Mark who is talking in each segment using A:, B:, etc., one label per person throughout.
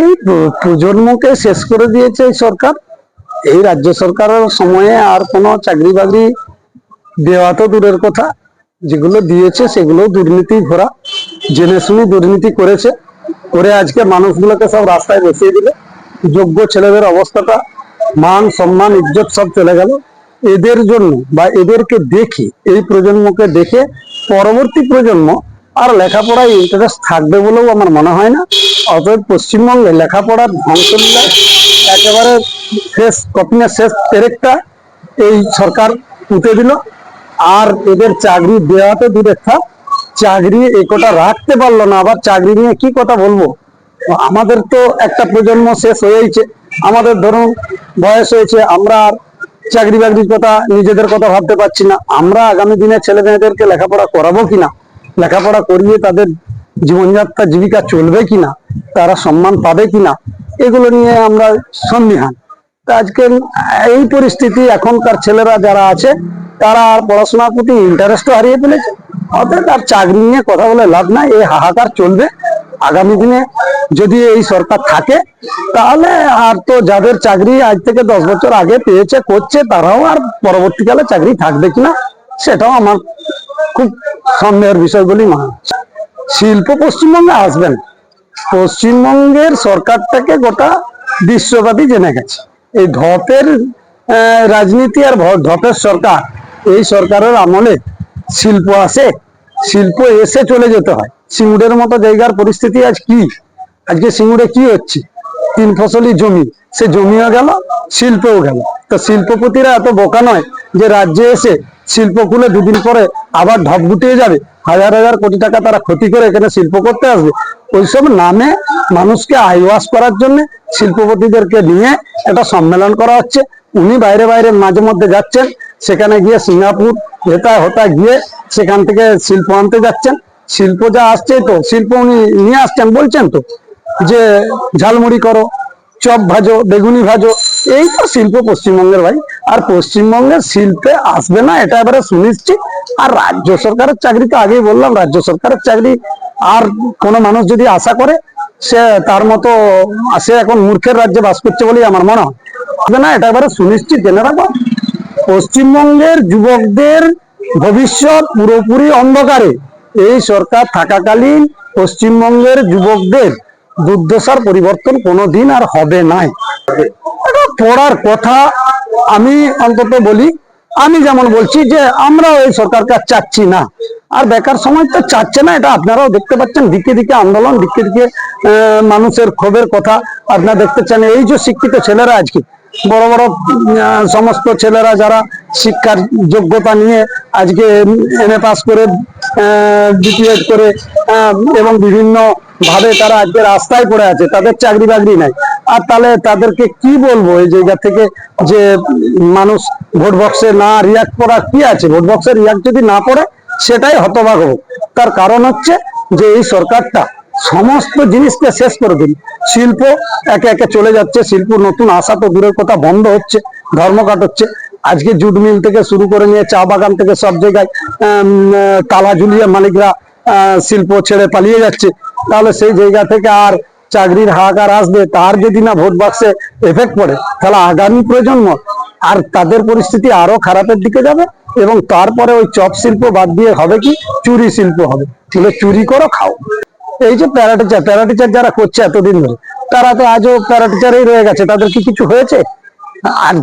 A: এই প্রজন্মকে শেষ করে দিয়েছে এই সরকার। এই রাজ্য সরকারের সময়ে আর কোনো চাকরি বাকরি দেওয়া তো দূরের কথা, যেগুলো দিয়েছে সেগুলো দুর্নীতি ভরা, জেনে শুনে দুর্নীতি করেছে, করে আজকে মানুষগুলোকে সব রাস্তায় বসিয়ে দিলে। যোগ্য ছেলেদের অবস্থাটা, মান সম্মান ইজ্জত সব চলে গেল এদের জন্য, বা এদেরকে দেখে, এই প্রজন্মকে দেখে পরবর্তী প্রজন্ম আর লেখাপড়ায় ইন্টারেস্ট থাকবে বলেও আমার মনে হয় না। অতএব পশ্চিমবঙ্গে লেখাপড়ার ধ্বংসলীলা একেবারে শেষ কপিনের শেষ পেরেকটা এই সরকার পুঁতে দিল। আর এদের চাকরি দেওয়া তো দূরের থাক, চাকরি একটা রাখতে পারলো না, আবার চাকরি নিয়ে কি কথা বলবো। আমাদের তো একটা প্রজন্ম শেষ হয়েছে, আমাদের ধরুন বয়স হয়েছে, আমরা আর চাকরি বাকরির কথা, নিজেদের কথা ভাবতে পারছি না। আমরা আগামী দিনে ছেলে মেয়েদেরকে লেখাপড়া করাবো কিনা, লেখাপড়া করিয়ে তাদের জীবনযাত্রা জীবিকা চলবে কিনা, তারা সম্মান পাবে কিনা, এগুলো নিয়ে আমরা সন্দিহান। তা আজকে এই পরিস্থিতি, এখনকার ছেলেরা যারা আছে তারা আর পড়াশোনার প্রতি ইন্টারেস্টও হারিয়ে ফেলেছে। অর্থাৎ আর চাকরি নিয়ে কথা বলে লাভ নাই, এই হাহাকার চলবে আগামী দিনে। যদি এই সরকার থাকে তাহলে আর তো যাদের চাকরি আজ থেকে 10 বছর আগে পেয়েছে করছে, তারাও আর পরবর্তীকালে চাকরি থাকবে কিনা সেটাও আমার খুব সন্দেহের বিষয় বলেই মনে হচ্ছে। শিল্প পশ্চিমবঙ্গে আসবে না, পশ্চিমবঙ্গের সরকারটাকে গোটা বিশ্বব্যাপী জেনে গেছে। এই ধপের রাজনীতি আর ধপের সরকার, এই সরকারের আমলে শিল্প আসে, শিল্প এসে চলে যেতে হয়। সিঙ্গুরের মতো জায়গার পরিস্থিতি আজ কি, আজকে সিঙ্গুরে কি হচ্ছে, 3 ফসলি জমি, সে জমিও গেল, শিল্পও গেল। তো শিল্পপতিরা এত বোকা নয় যে রাজ্যে এসে শিল্প খুলে 2 দিন পরে আবার ঢপ গুটিয়ে যাবে, হাজার হাজার কোটি টাকা তারা ক্ষতি করে এখানে শিল্প করতে আসবে। ওইসব নামে মানুষকে আইওয়াশ করার জন্য শিল্পপতিদেরকে নিয়ে একটা সম্মেলন করা হচ্ছে। উনি বাইরে বাইরে মাঝে মধ্যে যাচ্ছেন, সেখানে গিয়ে সিঙ্গাপুর হেতা হতা গিয়ে সেখান থেকে শিল্প আনতে যাচ্ছেন। শিল্প যা আসছে, তো শিল্প উনি নিয়ে আসছেন, বলছেন তো যে ঝালমুড়ি করো, চপ ভাজো, বেগুনি ভাজো, এই তো শিল্প পশ্চিমবঙ্গের ভাই। আর পশ্চিমবঙ্গের শিল্পে আসবে না এটা এবারে সুনিশ্চিত। আর রাজ্য সরকারের চাকরি তো আগেই বললাম, রাজ্য সরকারের চাকরি আর কোন মানুষ যদি আশা করে, সে তার মতো, সে এখন মূর্খের রাজ্যে বাস করছে বলেই আমার মনে হয়। হবে না এটা এবারে সুনিশ্চিত, জেনে রাখো। পশ্চিমবঙ্গের যুবকদের ভবিষ্যৎ পুরোপুরি অন্ধকারে। এই সরকার থাকাকালীন পশ্চিমবঙ্গের যুবকদের দুর্দশার পরিবর্তন কোনোদিন আর হবে না। পড়ার কথা আমি অন্তত বলি, আমি যেমন বলছি যে আমরাও এই সরকারকে চাচ্ছি না, আর বেকার সময় তো চাচ্ছে না, এটা আপনারাও দেখতে পাচ্ছেন। দিকে দিকে আন্দোলন, দিকে দিকে মানুষের ক্ষোভের কথা আপনারা দেখতে চান। এই যে শিক্ষিত ছেলেরা আজকে, বড় বড় সমস্ত ছেলেরা যারা শিক্ষার যোগ্যতা নিয়ে আজকে MA পাস করে, BTEd করে, এবং বিভিন্ন ভাবে তারা আজকে রাস্তায় পড়ে আছে, তাদের চাকরি বাকরি নাই। আর তাহলে তাদেরকে কি বলবো এই জায়গা থেকে, যে মানুষ ভোট বক্সে না রিয়াক্ট করা কি আছে, ভোট বক্সে রিয়াক্ট যদি না পড়ে সেটাই হতবাক হোক। তার কারণ হচ্ছে যে এই সরকারটা সমস্ত জিনিসকে শেষ করে দিন। শিল্প একে একে চলে যাচ্ছে, শিল্প নতুন আশা তো দূরের কথা, বন্ধ হচ্ছে, ধর্মঘট হচ্ছে। আজকে জুট মিল থেকে শুরু করে নিয়ে চা বাগান থেকে সব জায়গায় তালা ঝুলিয়ে মালিকরা শিল্প ছেড়ে পালিয়ে যাচ্ছে। তাহলে সেই জায়গা থেকে আর চাকরির হাহাকার আসবে, তার যদি না ভোট বাক্সে এফেক্ট পড়ে, তাহলে আগামী প্রজন্ম আর তাদের পরিস্থিতি আরো খারাপের দিকে যাবে। এবং তারপরে ওই চপ শিল্প বাদ দিয়ে হবে কি, চুরি শিল্প হবে। তাহলে চুরি করো, খাও। এই যে প্যারাটিচার যারা করছে এতদিন ধরে, তারা তো আজও প্যারাটিচারেই রয়ে গেছে, তাদের কি কিছু হয়েছে? আর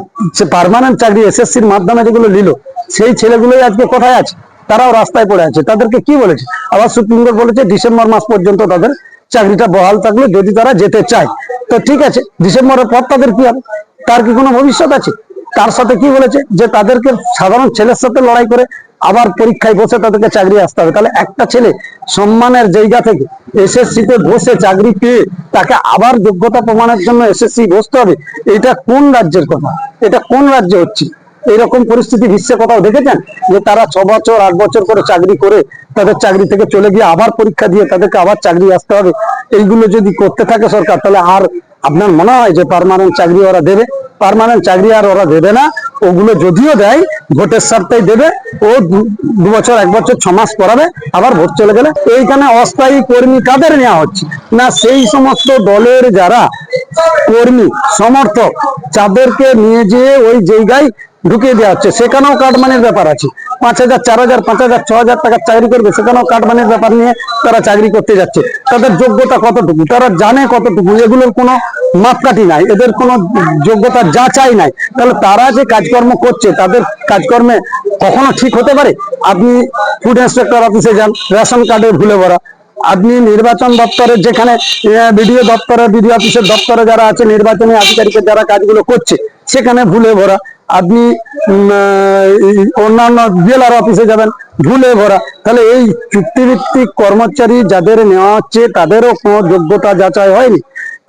A: পার্মানেন্ট চাকরি SSCর মাধ্যমে যেগুলো নিল, সেই ছেলেগুলোই আজকে কোথায় আছে? তারাও রাস্তায় পড়ে আছে। তাদেরকে কি বলেছে? আবার সুপ্রিম কোর্ট বলেছে ডিসেম্বর মাস পর্যন্ত তাদের চাকরিটা বহাল থাকলে যদি তারা যেতে চায়। তো ঠিক আছে, ডিসেম্বরের পর তাদের কি হবে? তার কি কোনো ভবিষ্যৎ আছে? তার সাথে কি বলেছে যে তাদেরকে সাধারণ ছেলের সাথে লড়াই করে আবার পরীক্ষায় বসে তাদেরকে চাকরি আসতে হবে। তাহলে একটা ছেলে সম্মানের জায়গা থেকে SSCতে বসে চাকরি পেয়ে তাকে আবার যোগ্যতা প্রমাণের জন্য SSC বসতে হবে? এটা কোন রাজ্যের কথা? এটা কোন রাজ্যে হচ্ছে? এইরকম পরিস্থিতি বিশ্বে কোথাও দেখেছেন যে তারা 6 বছর 8 বছর করে চাকরি করে তাদের চাকরি থেকে চলে গিয়ে আবার পরীক্ষা দিয়ে তাদেরকে আবার চাকরি আসতে হবে? এইগুলো যদি করতে থাকে সরকার, তাহলে আর আপনার মনে হয় যে পার্মানেন্ট চাকরি ওরা দেবে? পার্মানেন্ট চাকরি আর ওরা দেবে না। ওগুলো যদিও দেয় ভোটের স্বার্থেই দেবে, ও 2 বছর 1 বছর 6 মাস করাবে, আবার ভোট চলে গেলে। এইখানে অস্থায়ী কর্মী কাদের নেওয়া হচ্ছে না, সেই সমস্ত দলের যারা কর্মী সমর্থক তাদেরকে নিয়ে যেয়ে ওই জায়গায় ঢুকিয়ে দেওয়া হচ্ছে। সেখানেও কাটমানির ব্যাপার আছে। 5,000 4,000 5,000 6,000 টাকার চাকরি করবে, সেখানেও কাটমানির ব্যাপার নিয়ে তারা চাকরি করতে যাচ্ছে। তাদের যোগ্যতা কতটুকু, তারা জানে কতটুকু, এগুলোর কোনো মাপকাঠি নাই, এদের কোনো যোগ্যতা যাচাই নাই। তাহলে তারা যে কাজকর্ম করছে, তাদের কাজকর্মে কখনো ঠিক হতে পারে? আপনি ফুড ইন্সপেক্টর অফিসে যান, রেশন কার্ডে ভুলে ভরা। আপনি নির্বাচন দপ্তরের যেখানে বিডিও দপ্তরে, বিডিও অফিসের দপ্তরে যারা আছে, নির্বাচনী আধিকারিকের যারা কাজগুলো করছে, সেখানে ভুলে ভরা। আপনি অন্যান্য বিএলআর অফিসে যাবেন, ভুলে ভরা। তাহলে এই চুক্তিভিত্তিক কর্মচারী যাদের নেওয়া হচ্ছে তাদেরও কোনো যোগ্যতা যাচাই হয়নি।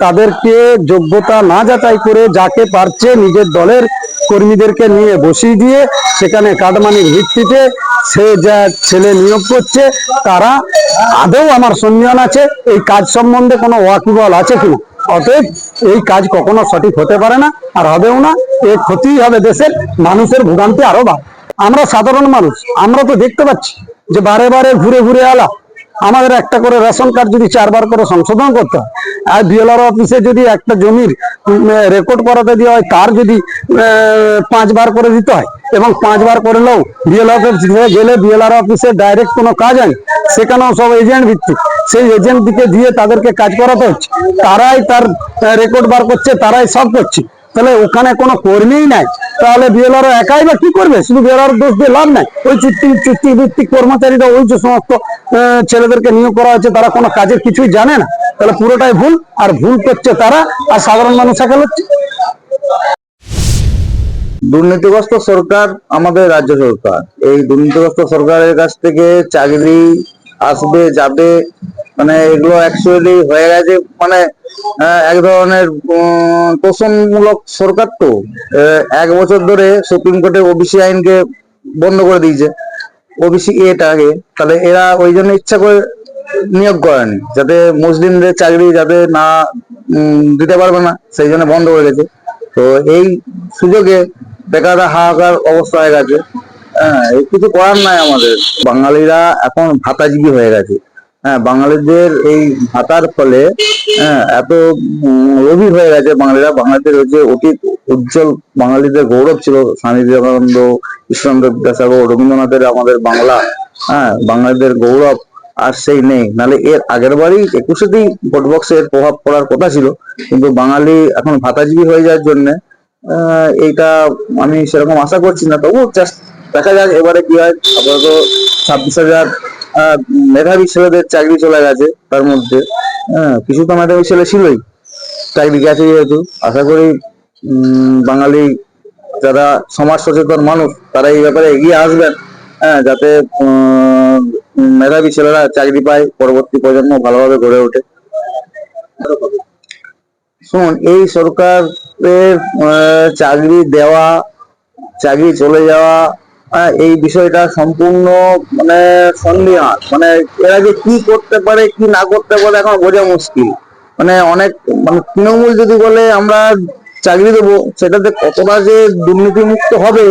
A: তাদেরকে যোগ্যতা না যাচাই করে যাকে পারছে নিজের দলের কর্মীদেরকে নিয়ে বসিয়ে দিয়ে সেখানে কাটমানির ভিত্তিতে সে যা ছেলে নিয়োগ করছে, তারা আদৌ, আমার সন্দেহ আছে এই কাজ সম্বন্ধে কোনো ওয়াকিবল আছে কিনা। অতএব এই কাজ কখনো সঠিক হতে পারে না, আর হবেও না। এর ক্ষতি হবে দেশের মানুষের, ভোগান্তি আরো বাড়বে। আমরা সাধারণ মানুষ, আমরা তো দেখতে পাচ্ছি যে বারে বারে ঘুরে ঘুরে আলা আমাদের একটা করে রেশন কার্ড যদি 4 বার করে সংশোধন করতে হয়, আর বিএলআর অফিসে যদি একটা জমির রেকর্ড করাতে দেওয়া হয়, তার যদি 5 বার করে দিতে হয়, এবং 5 বার করলেও বিএলআর অফিসে গেলে বিএলআর অফিসে ডাইরেক্ট কোনো কাজ হয়, সেখানেও সব এজেন্ট ভিত্তিক। সেই এজেন্ট দিকে দিয়ে তাদেরকে কাজ করাতে হচ্ছে, তারাই তার রেকর্ড বার করছে, তারাই সব করছে। তাহলে ওখানে কোনো কর্মীই নাই, তাহলে বিএলআর একাই বা কি করবে? শুধু বিএলআর দোষ দিয়ে লাভ নাই। ওই চুক্তিভিত্তিক কর্মচারীরা, ওই যে সমস্ত ছেলেদেরকে নিয়োগ করা হচ্ছে, তারা কোনো কাজের কিছুই জানে না। তাহলে পুরোটাই ভুল, আর ভুল করছে তারা, আর সাধারণ মানুষ একা হচ্ছে।
B: দুর্নীতিগ্রস্ত সরকার আমাদের রাজ্য সরকার। এই দুর্নীতিগ্রস্ত সরকারের কাছ থেকে চাকরি আসবে যাবে, মানে এগুলো অ্যাকচুয়ালি হয়ে গেছে মানে এক ধরনের তোষণমূলক সরকার। তো 1 বছর ধরে সুপ্রিম কোর্টে ওবিসি আইনকে বন্ধ করে দিয়েছে, ওবিসি এটাকে। তাহলে এরা ওই জন্য ইচ্ছা করে নিয়োগ করেনি, যাতে মুসলিমদের চাকরি যাতে না দিতে পারবে না, সেই জন্য বন্ধ করে গেছে। তো এই সুযোগে বেকাররা হাহাকার অবস্থা হয়ে গেছে। হ্যাঁ, কিছু করার নাই আমাদের। বাঙালিরা এখন ভাতাজীবী হয়ে গেছে। হ্যাঁ, বাঙালিদের এই ভাতার ফলে এত লোভী হয়ে গেছে বাঙালিরা। বাঙালিদের যে অতীত উজ্জ্বল বাঙালিদের গৌরব ছিল, স্বামী বিবেকানন্দ, ঈশ্বরচন্দ্র বিদ্যাসাগর, রবীন্দ্রনাথের আমাদের বাংলা, বাঙালিদের গৌরব আর সেই নেই। নাহলে এর আগের বারই 21-তেই ভোট বক্সের প্রভাব পড়ার কথা ছিল, কিন্তু বাঙালি এখন ভাতাজীবী হয়ে যাওয়ার জন্য এইটা আমি সেরকম আশা করছি না। তবু দেখা যাক এবারে কি হয়। আপাতত 26,000 মেধাবী ছেলেদের চাকরি চলে গেছে, তার মধ্যে কিছু তো মেধাবী ছেলে ছিলই, চাকরি গেছে। যেহেতু আশা করি বাঙালি যারা সমাজ সচেতন মানুষ, তারা এই ব্যাপারে এগিয়ে আসবেন, যাতে মেধাবী ছেলেরা চাকরি পায়, পরবর্তী প্রজন্ম ভালোভাবে গড়ে ওঠে। শুনুন, এই সরকারের চাকরি দেওয়া, চাকরি চলে যাওয়া, এই বিষয়টা সম্পূর্ণ মানে সন্দেহান। মানে এরা যে কি করতে পারে কি না করতে পারে এখন বোঝা মুশকিল। মানে অনেক, মানে তৃণমূল যদি বলে আমরা চাকরি দেবো, সেটাতে কতটা যে দুর্নীতি মুক্ত হবে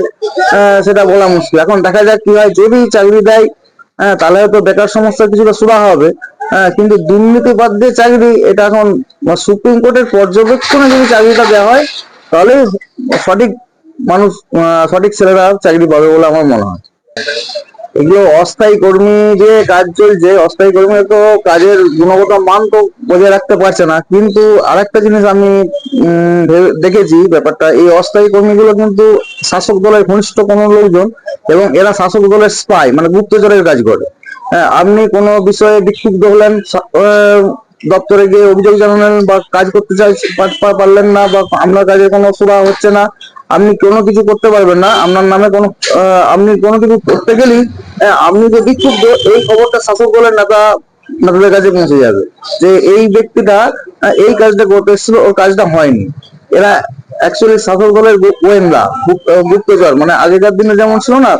B: সেটা বলা মুশকিল। এখন দেখা যাক কি হয়। যদি চাকরি দেয় তাহলে হয়তো বেকার সমস্যা কিছুটা সুরাহা হবে। কিন্তু দুর্নীতি বাদ দিয়ে চাকরি, এটা এখন সুপ্রিম কোর্টের পর্যবেক্ষণে যদি চাকরিটা দেওয়া হয়, তাহলে সঠিক মানুষ, সঠিক ছেলেরা চাকরি পাবে বলে আমার মনে হয়। এগুলো অস্থায়ী কর্মী যে কাজ চলছে, অস্থায়ী কর্মী তো কাজের গুণগত মান তো বজায় রাখতে পারছে না। কিন্তু আরেকটা জিনিস আমি দেখেছি ব্যাপারটা, এই অস্থায়ী কর্মীগুলো কিন্তু শাসক দলের ঘনিষ্ঠ কোনো লোকজন, এবং এরা শাসক দলের স্পাই, মানে গুপ্তচরের কাজ করে। আপনি কোনো বিষয়ে বিক্ষুব্ধ হলেন, দপ্তরে গিয়ে অভিযোগ জানালেন, বা কাজ করতে পারলেন না, বা আপনার কাজে কোনো সুরাহা হচ্ছে না, আপনি কোনো কিছু করতে পারবেন না। আপনার নামে কোনো আপনি কোনো কিছু করতে গেলেই আপনি যে বিক্ষুব্ধ, এই খবরটা শাসক দলের নেতাদের কাছে পৌঁছে যাবে যে এই ব্যক্তিটা এই কাজটা করতে এসেছিল, ওর কাজটা হয়নি। এরা অ্যাকচুয়ালি শাসক দলের গোয়েন্দা, গুপ্তচর। মানে আগেকার দিনে যেমন ছিল না,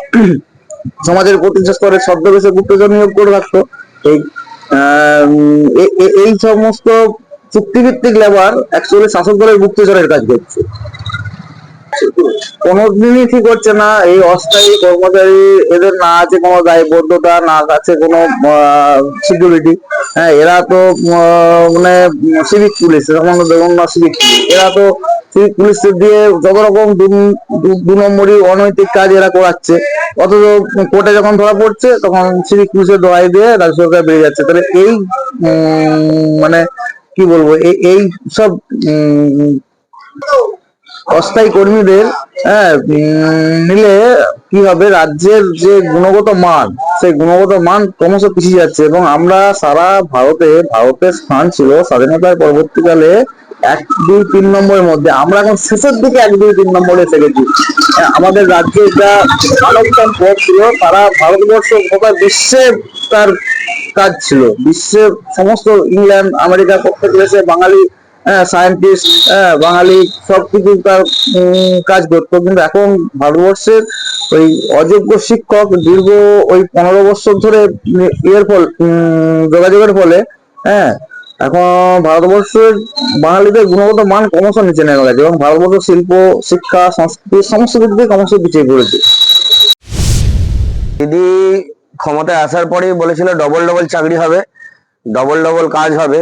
B: সমাজের প্রতিষ্ঠা স্তরে ছদ্মবেশে গুপ্তচর নিয়োগ করে রাখতো, এই এই সমস্ত চুক্তিভিত্তিক লেবার অ্যাকচুয়ালি শাসক দলের গুপ্তচরের কাজ করছে। হচ্ছে, কোনোদিনই ঠিক হচ্ছে না। এই অস্থায়ী কর্মচারী, এদের না আছে কোনো দায়বদ্ধতা, না আছে কোনো সিকিউরিটি। হ্যাঁ, এরা তো মানে সিভিক পুলিশ, যেমন দেখুন না সিভিক, এরা তো সিভিক পুলিশ দিয়ে যত রকম দু নম্বরই অনৈতিক কাজ এরা করাচ্ছে। অথচ কোর্টে যখন ধরা পড়ছে তখন সিভিক পুলিশের দোহাই দিয়ে রাজ্য সরকার বেরিয়ে যাচ্ছে। তাহলে এই মানে কি বলবো, এই সব অস্থায়ী কর্মীদের নিলে কি হবে, রাজ্যের যে গুণগত মান, সেই গুণগত মান ক্রমশ পিছিয়ে যাচ্ছে। এবং আমরা সারা ভারতের স্থান ছিল স্বাধীনতার পরবর্তীকালে 1, 2, 3 নম্বরের মধ্যে, আমরা এখন শেষের দিকে 1, 2, 3 নম্বরে এসে গেছি। আমাদের রাজ্যে যা মানবতার পথ ছিল, তারা ভারতবর্ষ গোটা বিশ্বে তার কাজ ছিল। বিশ্বের সমস্ত ইংল্যান্ড আমেরিকা প্রত্যেক দেশে বাঙালি সায়েন্টিস্ট, বাঙালি সবকিছু তার কাজ করতো। কিন্তু এখন ভারতবর্ষের ওই অযোগ্য শিক্ষক দীর্ঘ ওই 15 বছর ধরে ইয়ের ফল যোগাযোগের ফলে, হ্যাঁ, এখন ভারতবর্ষের বাঙালিদের গুণগত মান ক্রমশ নিচে নেমে গেছে এবং ভারতবর্ষ শিল্প, শিক্ষা, সংস্কৃতি সমস্ত দিক দিয়ে ক্রমশ পিছিয়ে পড়েছে।
C: দিদি ক্ষমতায় আসার পরেই বলেছিল ডবল ডবল চাকরি হবে, ডবল ডবল কাজ হবে,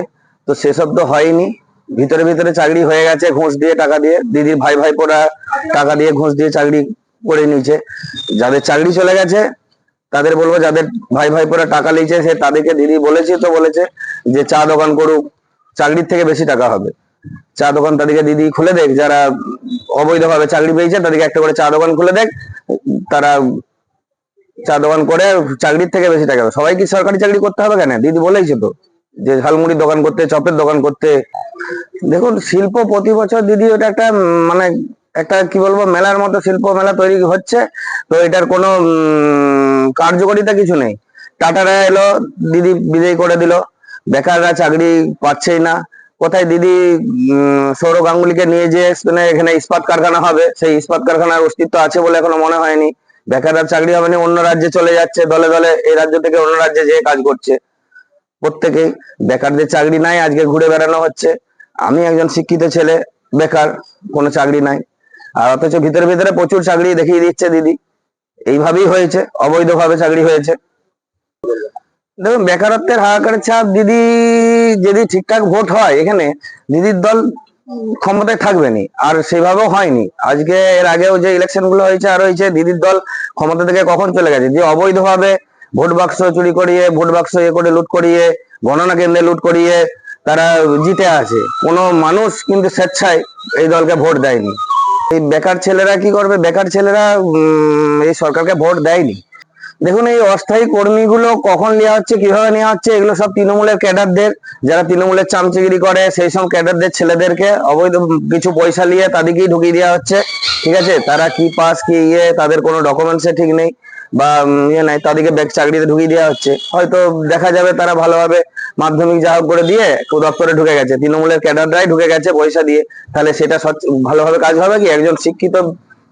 C: তো সেসব তো হয়নি। ভিতরে ভিতরে চাকরি হয়ে গেছে ঘুষ দিয়ে, টাকা দিয়ে। দিদির ভাই ভাইপোরা টাকা দিয়ে ঘুষ দিয়ে চাকরি করে নিয়েছে। যাদের চাকরি চলে গেছে তাদের বলবো, যাদের ভাই ভাইপোরা টাকা নিয়েছে সে তাদেরকে দিদি বলেছে যে চা দোকান করুক, চাকরির থেকে বেশি টাকা হবে। চা দোকান তাদেরকে দিদি খুলে দেখ, যারা অবৈধভাবে চাকরি পেয়েছে তাদেরকে একটা করে চা দোকান খুলে দেখ, তারা চা দোকান করে চাকরির থেকে বেশি টাকা। সবাই কি সরকারি চাকরি করতে হবে কেন? দিদি বলেইছে তো যে ঝালমুড়ির দোকান করতে, চপের দোকান করতে। দেখুন, শিল্প প্রতি বছর দিদি ওটা একটা মানে একটা কি বলবো মেলার মতো শিল্প মেলা তৈরি হচ্ছে। তো এটার কোনো কার্যকারিতা কিছু নেই। টাটারা এলো, দিদি বিদায় করে দিল, বেকাররা চাকরি পাচ্ছেই না। কোথায় দিদি সৌরভ গাঙ্গুলিকে নিয়ে যে এখানে ইস্পাত কারখানা হবে, সেই ইস্পাত কারখানার অস্তিত্ব আছে বলে এখনো মনে হয়নি। বেকাররা চাকরি হবে না, অন্য রাজ্যে চলে যাচ্ছে দলে দলে, এই রাজ্য থেকে অন্য রাজ্যে যেয়ে কাজ করছে প্রত্যেকেই। বেকারদের চাকরি নাই, আজকে ঘুরে বেড়ানো হচ্ছে। আমি একজন শিক্ষিত ছেলে, বেকার, কোনো চাকরি নাই, আর অথচ ভিতরে ভিতরে প্রচুর চাকরি দেখিয়ে দিচ্ছে দিদি। এইভাবেই হয়েছে, অবৈধভাবে চাকরি হয়েছে। দেখুন, বেকারত্বের হাহাকারের চাপ দিদি, যদি ঠিকঠাক ভোট হয় এখানে, দিদির দল ক্ষমতায় থাকবে নি, আর সেভাবেও হয়নি। আজকে এর আগেও যে ইলেকশন গুলো হয়েছে আর হয়েছে, দিদির দল ক্ষমতা থেকে কখন চলে গেছে, যে অবৈধভাবে ভোট বাক্স চুরি করিয়ে, ভোট বাক্স ইয়ে করে লুট করিয়ে, গণনা কেন্দ্রে লুট করিয়ে তারা জিতে আছে। কোনো মানুষ কিন্তু স্বেচ্ছায় এই দলকে ভোট দেয়নি। এই বেকার ছেলেরা কি করবে? বেকার ছেলেরা এই সরকারকে ভোট দেয়নি। দেখুন, এই অস্থায়ী কর্মীগুলো কখন নেওয়া হচ্ছে, কিভাবে নেওয়া হচ্ছে, এগুলো সব তৃণমূলের ক্যাডারদের, যারা তৃণমূলের চামচিগিরি করে, সেই সব ক্যাডারদের ছেলেদেরকে অবৈধ কিছু পয়সা নিয়ে তাদেরকেই ঢুকিয়ে দেওয়া হচ্ছে। ঠিক আছে, তারা কি পাস কি তাদের কোনো ডকুমেন্টসে ঠিক নেই বা নাই, তাদেরকে চাকরিতে ঢুকিয়ে দেওয়া হচ্ছে। হয়তো দেখা যাবে তারা ভালোভাবে মাধ্যমিক যা হোক করে দিয়ে দপ্তরে ঢুকে গেছে, তৃণমূলের ক্যাডাররাই ঢুকে গেছে পয়সা দিয়ে। তাহলে সেটা ভালোভাবে কাজ হবে কি? একজন শিক্ষিত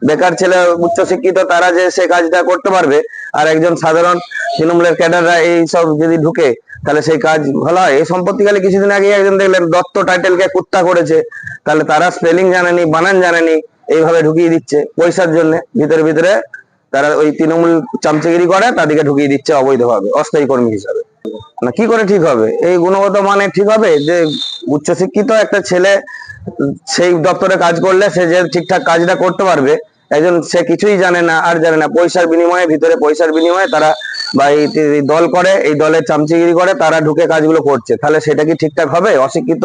C: বেকার ছেলে, উচ্চ শিক্ষিত, তারা যে সে কাজটা করতে পারবে, আর একজন সাধারণ তৃণমূলের ক্যাডাররা এই সব যদি ঢুকে, তাহলে সেই কাজ ভালো হয়? এই সম্পত্তিকালে কিছুদিন আগে একজন দেখলেন দত্ত টাইটেলকে কুত্তা করেছে, তাহলে তারা স্পেলিং জানেনি, বানান জানেনি, এইভাবে ঢুকিয়ে দিচ্ছে পয়সার জন্য। ভিতরে ভিতরে তারা ওই তৃণমূল চামচাগিরি করে, তাদেরকে ঢুকিয়ে দিচ্ছে অবৈধভাবে অস্থায়ী কর্মী হিসাবে। না, কি করে ঠিক হবে? এই গুণগত মানে ঠিক হবে যে উচ্চশিক্ষিত একটা ছেলে সেই দপ্তরে কাজ করলে সে যে ঠিকঠাক কাজটা করতে পারবে, একজন সে কিছুই জানে না, আর জানে না, পয়সার বিনিময়ে, ভিতরে পয়সার বিনিময়ে তারা বা এই দল করে, এই দলের চামচিগিরি করে তারা ঢুকে কাজগুলো করছে, তাহলে সেটা কি ঠিকঠাক হবে? অশিক্ষিত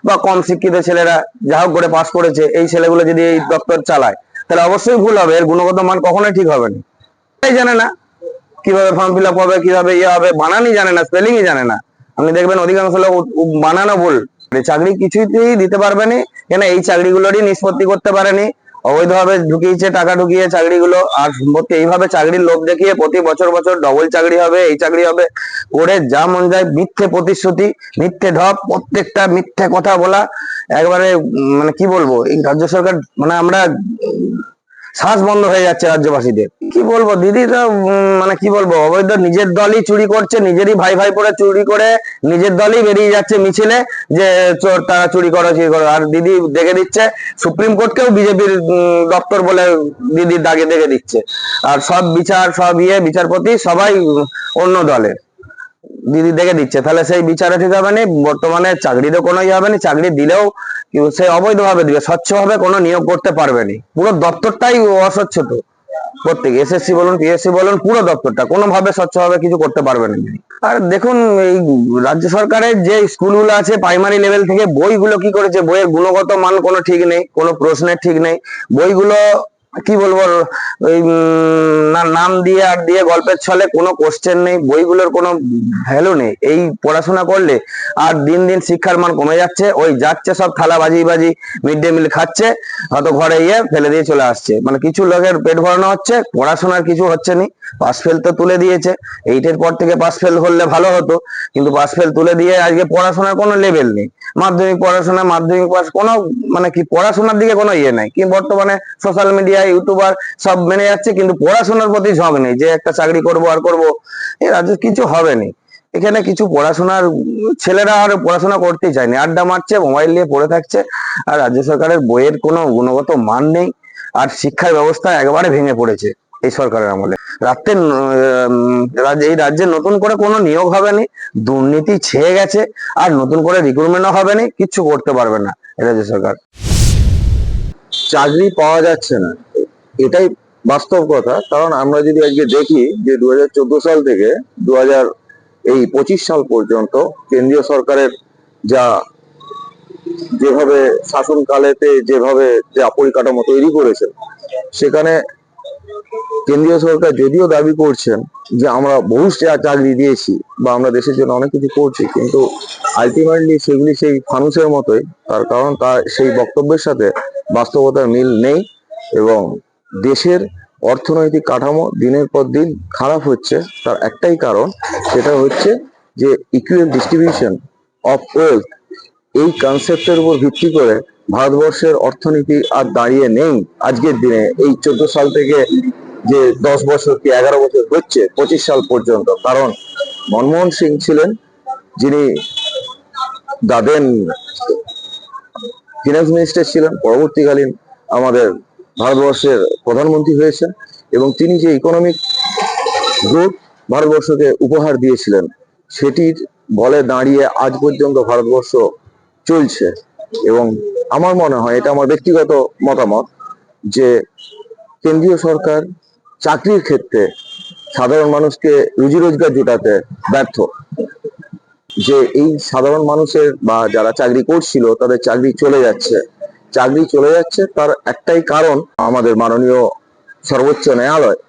C: বা কম শিক্ষিত ছেলেরা যা হোক করে পাস করেছে, এই ছেলেগুলো যদি এই দপ্তর চালায়, তাহলে অবশ্যই ভুল হবে। এর গুণগত মান কখনোই ঠিক হবে না। জানে না কিভাবে ফর্ম ফিল আপ হবে, কিভাবে হবে, বানানই জানে না, স্পেলিংই জানে না। আপনি দেখবেন অধিকাংশ লোক বানানো ভুল, চাকরি কিছুতেই দিতে পারবে না, কেন এই চাকরিগুলোরই নিষ্পত্তি করতে পারেনি, অবৈধভাবে ঢুকিয়েছে, টাকা ঢুকিয়ে চাকরিগুলো। আর সম্পত্তি এইভাবে চাকরির লোভ দেখিয়ে প্রতি বছর বছর ডবল চাকরি হবে, এই চাকরি হবে করে যা মন যায় মিথ্যে প্রতিশ্রুতি, মিথ্যে ঢপ, প্রত্যেকটা মিথ্যে কথা বলা। একবারে মানে কি বলবো, এই রাজ্য সরকার, মানে আমরা শ্বাস বন্ধ হয়ে যাচ্ছে রাজ্যবাসীদের। কি বলবো দিদি, তো মানে কি বলবো, অবৈধ নিজের দলই চুরি করছে, নিজেরই ভাই ভাই পরে চুরি করে নিজের দলই বেরিয়ে যাচ্ছে মিছিলে যে চোর, তারা চুরি করো চুরি করো। আর দিদি দেখে দিচ্ছে সুপ্রিম কোর্টকেও বিজেপির দপ্তর বলে দিদির দাগে দেখে দিচ্ছে। আর সব বিচার, সব বিচারপতি সবাই অন্য দলের, দিদি দেখে দিচ্ছে। তাহলে সেই বিচারে ঠিক হবে না, বর্তমানে চাকরিরও কোনো ইয়ে হবে না। চাকরি দিলেও সে অবৈধ ভাবে দিবে, স্বচ্ছ ভাবে কোনো নিয়োগ করতে পারবে না। পুরো দপ্তরটাই অস্বচ্ছ। তো প্রত্যেক এসএসসি বলুন, পিএসসি বলুন, পুরো দপ্তরটা কোনোভাবে স্বচ্ছভাবে কিছু করতে পারবে না। আর দেখুন, এই রাজ্য সরকারের যে স্কুলগুলো আছে প্রাইমারি লেভেল থেকে, বইগুলো কি করেছে, বইয়ের গুণগত মান কোনো ঠিক নেই, কোনো প্রশ্নের ঠিক নেই। বইগুলো কি বলবো, ওই নাম দিয়ে আর দিয়ে গল্পের ছলে, কোনো কোশ্চেন নেই, বইগুলোর কোনো ভ্যালু নেই। এই পড়াশোনা করলে আর দিন দিন শিক্ষার মান কমে যাচ্ছে। ওই যাচ্ছে সব থালা বাজি বাজি মিড ডে মিল খাচ্ছে, হয়তো ঘরে গিয়ে ফেলে দিয়ে চলে আসছে। মানে কিছু লোকের পেট ভরানো হচ্ছে, পড়াশোনার কিছু হচ্ছে না। পাস ফেল তো তুলে দিয়েছে, 8 পর থেকে পাস ফেল করলে ভালো হতো, কিন্তু পাস ফেল তুলে দিয়ে আজকে পড়াশোনার কোনো লেভেল নেই। মাধ্যমিক পড়াশোনা, মাধ্যমিক পাস, কোনো মানে কি পড়াশোনার দিকে কোনো ইয়ে নাই। কি বর্তমানে সোশ্যাল মিডিয়া, ইউটিউবার সব মেনে যাচ্ছে, কিন্তু পড়াশোনার প্রতি ঝোঁক নেই যে একটা চাকরি করব আর করব। এ রাজ্যে কিছু হবে না। এখানে কিছু পড়াশোনার ছেলেরা আর পড়াশোনা করতেই চায়নি, আড্ডা মারছে, মোবাইল নিয়ে পড়ে থাকছে। আর রাজ্য সরকারের বইয়ের কোনো গুণগত মান নেই। আর শিক্ষার ব্যবস্থা একেবারে ভেঙে পড়েছে এই সরকারের আমলে। এই রাজ্যে নতুন করে কোনো নিয়োগ হবে না, দুর্নীতি ছেয়ে গেছে। আর নতুন করে রিক্রুটমেন্টও হবে না, কিচ্ছু করতে পারবে না রাজ্য সরকার।
B: চাকরি পাওয়া যাচ্ছে না, এটাই বাস্তব কথা। কারণ আমরা যদি আজকে দেখি যে 2014 সাল থেকে 2025 সাল পর্যন্ত কেন্দ্রীয় সরকারের যেভাবে শাসনকালেতে যেভাবে যে পরিকাঠামো তৈরি করেছে, সেখানে কেন্দ্রীয় সরকার যদিও দাবি করছেন যে আমরা বহু চাকরি দিয়েছি বা আমরা দেশের জন্য অনেক কিছু করছি, কিন্তু আলটিমেটলি সেগুলি সেই ফানুসের মতোই। তার কারণ তার সেই বক্তব্যের সাথে বাস্তবতার মিল নেই, এবং দেশের অর্থনৈতিক কাঠামো দিনের পর দিন খারাপ হচ্ছে। তার একটাই কারণ, সেটা হচ্ছে যে ইকুয়াল ডিস্ট্রিবিউশন অফ ওয়েলথ, এই কনসেপ্টের উপর ভিত্তি করে ভারতবর্ষের অর্থনীতি আর দাঁড়িয়ে নেই আজকের দিনে। এই 14 সাল থেকে যে 10 বছর কি 11 বছর হচ্ছে 25 সাল পর্যন্ত, কারণ মনমোহন সিং ছিলেন যিনি দাদেন ফিনান্স মিনিস্টার ছিলেন, পরবর্তীকালীন আমাদের ভারতবর্ষের প্রধানমন্ত্রী হয়েছেন, এবং তিনি যে ইকোনমিক গ্রোথ ভারতবর্ষকে উপহার দিয়েছিলেন, সেটির বলে দাঁড়িয়ে আজ পর্যন্ত ভারতবর্ষ চলছে। এবং আমার মনে হয়, এটা আমার ব্যক্তিগত মতামত, যে কেন্দ্রীয় সরকার চাকরির ক্ষেত্রে সাধারণ মানুষকে রুজি রোজগার জোটাতে ব্যর্থ। যে এই সাধারণ মানুষের বা যারা চাকরি করছিল তাদের চাকরি চলে যাচ্ছে, তার একটাই কারণ, আমাদের মাননীয় সর্বোচ্চ ন্যায়ালয়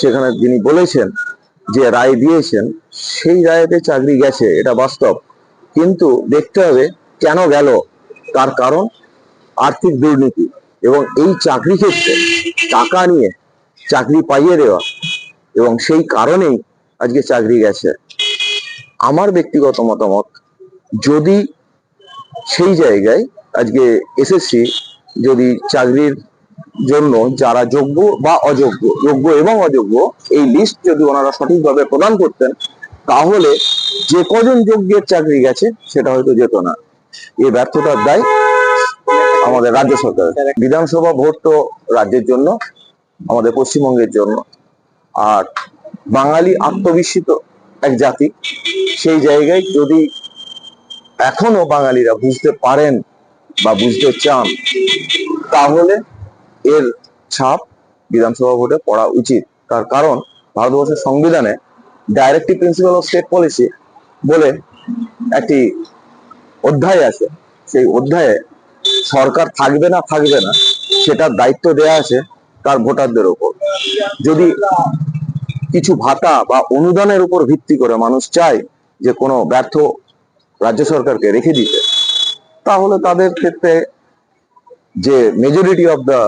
B: সেখানে যিনি বলেছেন, যে রায় দিয়েছেন, সেই রায়েতে চাকরি গেছে, এটা বাস্তব। কিন্তু দেখতে হবে কেন গেল। তার কারণ আর্থিক দুর্নীতি, এবং এই চাকরি ক্ষেত্রে টাকা নিয়ে চাকরি পাইয়ে দেওয়া, এবং সেই কারণেই আজকে চাকরি গেছে। আমার ব্যক্তিগত মতামত, যদি সেই জায়গায় আজকে এসএসসি যদি চাকরির জন্য যারা যোগ্য বা অযোগ্য, যোগ্য এবং অযোগ্য, এই লিস্ট যদি ওনারা সঠিকভাবে প্রদান করতেন, তাহলে যে কজন যোগ্যের চাকরি গেছে সেটা হয়তো যেত না। এই ব্যর্থতার দায় আমাদের রাজ্য সরকার। বিধানসভা ভোট তো রাজ্যের জন্য, আমাদের পশ্চিমবঙ্গের জন্য। আর বাঙালি আত্মবিস্মিত এক জাতি, সেই জায়গায় যদি এখনো বাঙালিরা বুঝতে পারেন বা বুঝতে চান, তাহলে এর ছাপ বিধানসভা ভোটে পড়া উচিত। তার কারণ ভারতবর্ষের সংবিধানে directive principle of state policy বলে একটি অধ্যায় আছে। সেই অধ্যায়ে সরকার থাকবে না সেটার দায়িত্ব দেয়া আছে তার ভোটারদের উপর। যদি কিছু ভাতা বা অনুদানের উপর ভিত্তি করে মানুষ চায় যে কোনো ব্যর্থ রাজ্য সরকারকে রেখে দিতে, তাহলে তাদের ক্ষেত্রে যে মেজরিটি অফ দা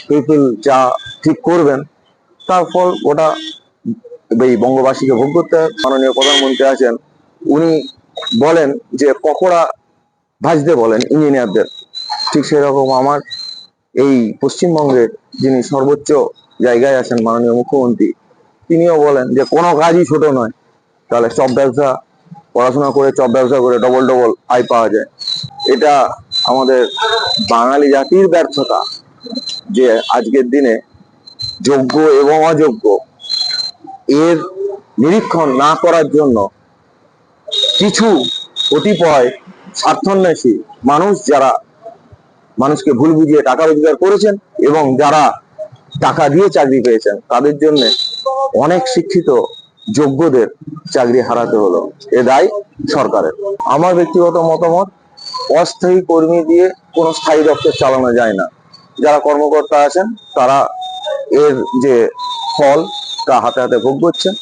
B: পিপল যা ঠিক করবেন, তার ফল ওটা এই বঙ্গবাসীকে ভোগ করতে হয়। মাননীয় প্রধানমন্ত্রী আছেন, উনি বলেন যে পকোড়া ভাজতে বলেন ইঞ্জিনিয়ারদের, ঠিক সেরকম আমার এই পশ্চিমবঙ্গের যিনি সর্বোচ্চ জায়গায় আছেন মাননীয় মুখ্যমন্ত্রী, তিনিও বলেন যে কোনো কাজই ছোট নয়। তাহলে চপ ব্যবসা, পড়াশোনা করে চপ ব্যবসা করে ডবল ডবল আয় পাওয়া যায়। এটা আমাদের বাঙালি জাতির ব্যর্থতা যে আজকের দিনে যোগ্য এবং অযোগ্য এর নিরীক্ষণ না করার জন্য কিছু কতিপয় স্বার্থান্বেষী মানুষ, যারা মানুষকে ভুল বুঝিয়ে টাকা রোজগার করেছেন এবং যারা টাকা দিয়ে চাকরি পেয়েছেন, তাদের জন্য অনেক শিক্ষিত যোগ্যদের চাকরি হারাতে হলো। এ দায় সরকারের। আমার ব্যক্তিগত মতামত, অস্থায়ী কর্মী দিয়ে কোনো স্থায়ী দপ্তর চালানো যায় না। যারা কর্মকর্তা আছেন তারা এর যে ফল তা হাতে হাতে ভোগ করছেন।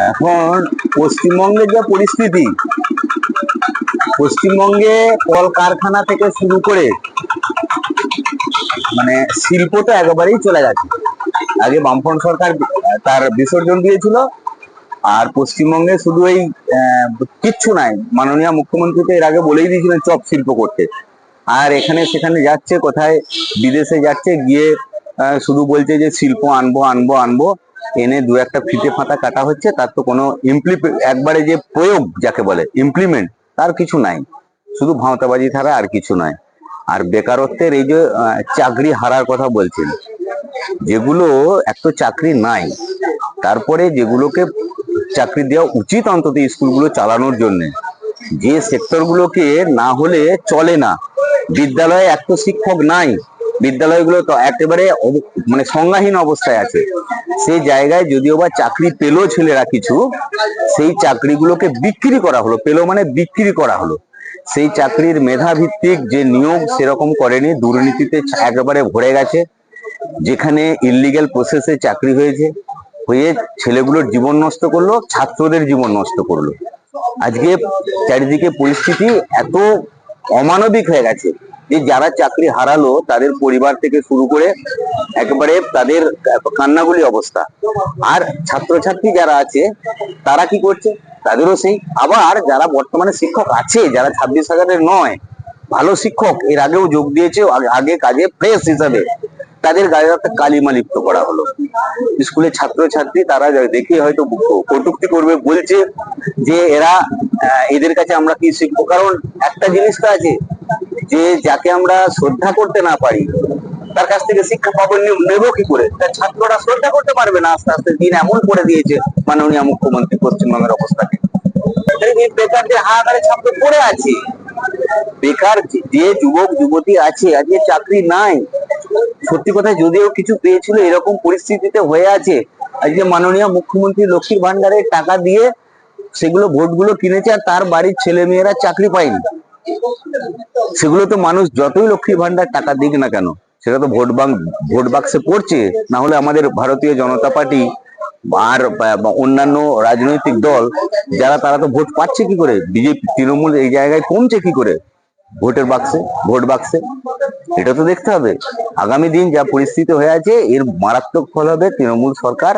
C: এখন পশ্চিমবঙ্গের যা পরিস্থিতি, পশ্চিমবঙ্গে কলকারখানা থেকে শুরু করে মানে শিল্প তো একেবারেই চলে গেছে। আগে বামফ্রন্ট সরকার তার বিসর্জন দিয়েছিল, আর পশ্চিমবঙ্গে শুধু এই কিচ্ছু নাই। মাননীয় মুখ্যমন্ত্রী তো এর আগে বলেই দিয়েছিলেন চপ শিল্প করতে, আর এখানে সেখানে যাচ্ছে, কোথায় বিদেশে যাচ্ছে, গিয়ে শুধু বলছে যে শিল্প আনবো আনবো আনবো, এনে দু একটা ফিতে ফাতা কাটা হচ্ছে, তার তো কোনো একবারে যে প্রয়োগ যাকে বলে ইমপ্লিমেন্ট, তার কিছু নাই, শুধু ভাঁওতাবাজি ছাড়া আর কিছু নয়। আর বেকারত্বের এই যে চাকরি হারার কথা বলছেন, যেগুলো এক তো চাকরি নাই, তারপরে যেগুলোকে চাকরি দেওয়া উচিত অন্তত স্কুলগুলো চালানোর জন্য, যে সেক্টরগুলোকে না হলে চলে না। বিদ্যালয়ে এক তো শিক্ষক নাই, বিদ্যালয়গুলো তো একেবারে মানে সংজ্ঞাহীন অবস্থায় আছে। সেই জায়গায় যদিও বা চাকরি পেলো ছেলেরা কিছু, সেই চাকরিগুলোকে বিক্রি করা হলো, পেলো মানে বিক্রি করা হলো। সেই চাকরির মেধা ভিত্তিক যে নিয়োগ সেরকম করেনি, দুর্নীতিতে একেবারে ভরে গেছে। যেখানে ইললিগ্যাল প্রসেসে চাকরি হয়েছে, হয়ে ছেলেগুলোর জীবন নষ্ট করলো, ছাত্রদের জীবন নষ্ট করলো। আজকে চারিদিকে পরিস্থিতি এত অমানবিক হয়ে গেছে যে যারা চাকরি হারালো তাদের পরিবার থেকে শুরু করে একেবারে তাদের কান্নাগুলি অবস্থা। আর ছাত্রছাত্রী যারা আছে তারা কি করছে, তাদেরও সেই। আবার যারা বর্তমানে শিক্ষক আছে, যারা 26,000-এর নয়, ভালো শিক্ষক এর আগেও যোগ দিয়েছে, আগে কাজে ফ্রেশ হিসাবে, তাদের গায়ে একটা কালিমা লিপ্ত করা হলো। স্কুলের ছাত্রছাত্রী তারা দেখে হয়তো কটূক্তি করবে, বলছে যে এরা এদের কাছে আমরা কি শিখবো। কারণ একটা জিনিস তো আছে যে যাকে আমরা শ্রদ্ধা করতে না পারি তার কাছ থেকে শিক্ষা পাবো নেবো কি করে? তার ছাত্ররা শ্রদ্ধা করতে পারবে না। আস্তে আস্তে দিন এমন করে দিয়েছে মাননীয় মুখ্যমন্ত্রী পশ্চিমবঙ্গের অবস্থাকে। বেকারদের হাহাকারে ছাত্র পড়ে আছে, বেকার যে যুবক যুবতী আছে আজকে চাকরি নাই। সত্যি কথা, যদিও কিছু পেয়েছিল, এরকম পরিস্থিতিতে হয়ে আছে। আজকে মাননীয় মুখ্যমন্ত্রী লক্ষ্মীর ভান্ডারের টাকা দিয়ে সেগুলো ভোটগুলো কিনেছে, আর তার বাড়ির ছেলে মেয়েরা চাকরি পায়নি। সেগুলো তো মানুষ যতই লক্ষ্মীর ভান্ডার টাকা দিক না কেন, সেটা তো ভোট বাক্সে পড়ছে। না হলে আমাদের ভারতীয় জনতা পার্টি আর অন্যান্য রাজনৈতিক দল যারা, তারা তো ভোট পাচ্ছে কি করে? বিজেপি তৃণমূল এই জায়গায় কমছে কি করে ভোট বাক্সে? এটা তো দেখতে হবে। আগামী দিন যা পরিস্থিতি হয়ে আছে, এর মারাত্মক ফল হবে, তৃণমূল সরকার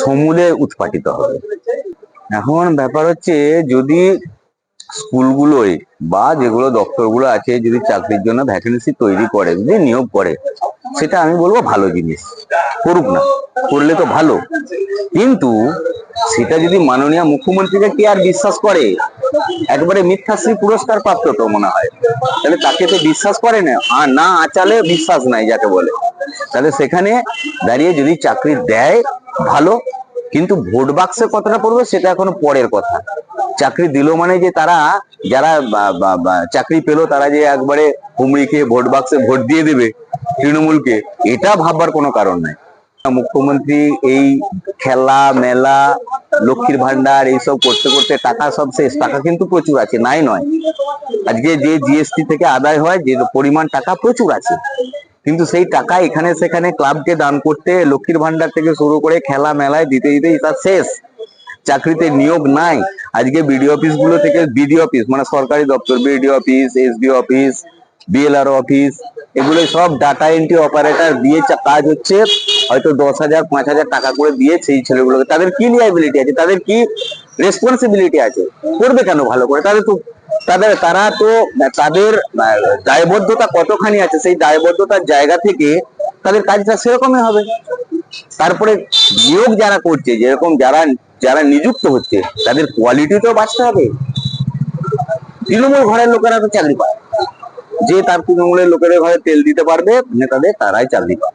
C: সমূলে উৎপাটিত হবে। এখন ব্যাপার হচ্ছে, যদি স্কুলগুলোয় বা যেগুলো দপ্তরগুলো আছে, যদি চাকরির জন্য ভ্যাকেন্সি তৈরি করে, যদি নিয়োগ করে, সেটা আমি বলবো ভালো জিনিস, করুক না, করলে তো ভালো। কিন্তু সেটা যদি মাননীয় মুখ্যমন্ত্রীকে কে আর বিশ্বাস করে? একবারে মিথ্যাশ্রী পুরস্কার প্রাপ্ত তো মনে হয়, তাহলে তাকে তো বিশ্বাস করে না। আর না আচালে বিশ্বাস নাই যাকে বলে। তাহলে সেখানে দাঁড়িয়ে যদি চাকরি দেয় ভালো, কিন্তু ভোট বাক্সে কতটা পড়বে সেটা এখনো পরের কথা। চাকরি দিল মানে যে তারা, যারা চাকরি পেলো, তারা যে একবারে হুমড়ি খেয়ে ভোট বাক্সে ভোট দিয়ে দেবে তৃণমূলকে, এটা ভাববার কোনো কারণ নাই। মুখ্যমন্ত্রী এই খেলা মেলা, লক্ষ্মীর ভান্ডার এইসব করতে করতে টাকা সব শেষ। টাকা কিন্তু প্রচুর আছে, নাই নয়। আজকে যে জিএসটি থেকে আদায় হয় যে পরিমাণ টাকা প্রচুর আছে, কিন্তু সেই টাকা এখানে সেখানে ক্লাবকে দান করতে, লক্ষ্মীর ভান্ডার থেকে শুরু করে খেলা মেলায় দিতে দিতে তা শেষ। চাকরিতে নিয়োগ নাই। আজকে বিডিও অফিস গুলো থেকে, বিডিও অফিস মানে সরকারি দপ্তর, BDO office, SDO office, BLR office, এগুলো সব ডাটা এন্ট্রি অপারেটর দিয়ে কাজ হচ্ছে। হয়তো 10,000 5,000 টাকা করে দিয়ে সেই ছেলেগুলোকে, তাদের কি লিয়াবিলিটি আছে, তাদের কি রেসপন্সিবিলিটি আছে? করবে কেন ভালো করে? তাদের তো তারা তো তাদের দায়বদ্ধতা কতখানি আছে, সেই দায়বদ্ধতার জায়গা থেকে তাদের কাজটা সেরকমই হবে। তারপরে নিয়োগ যারা করছে, যেরকম যারা যারা নিযুক্ত হচ্ছে, তাদের কোয়ালিটি তো বাঁচতে হবে। তৃণমূল ঘরের লোকেরা তো চাকরি পায়, যে তার তৃণমূলের লোকেদের ঘরে তেল দিতে পারবে নেতাদের, তারাই চাকরি পায়।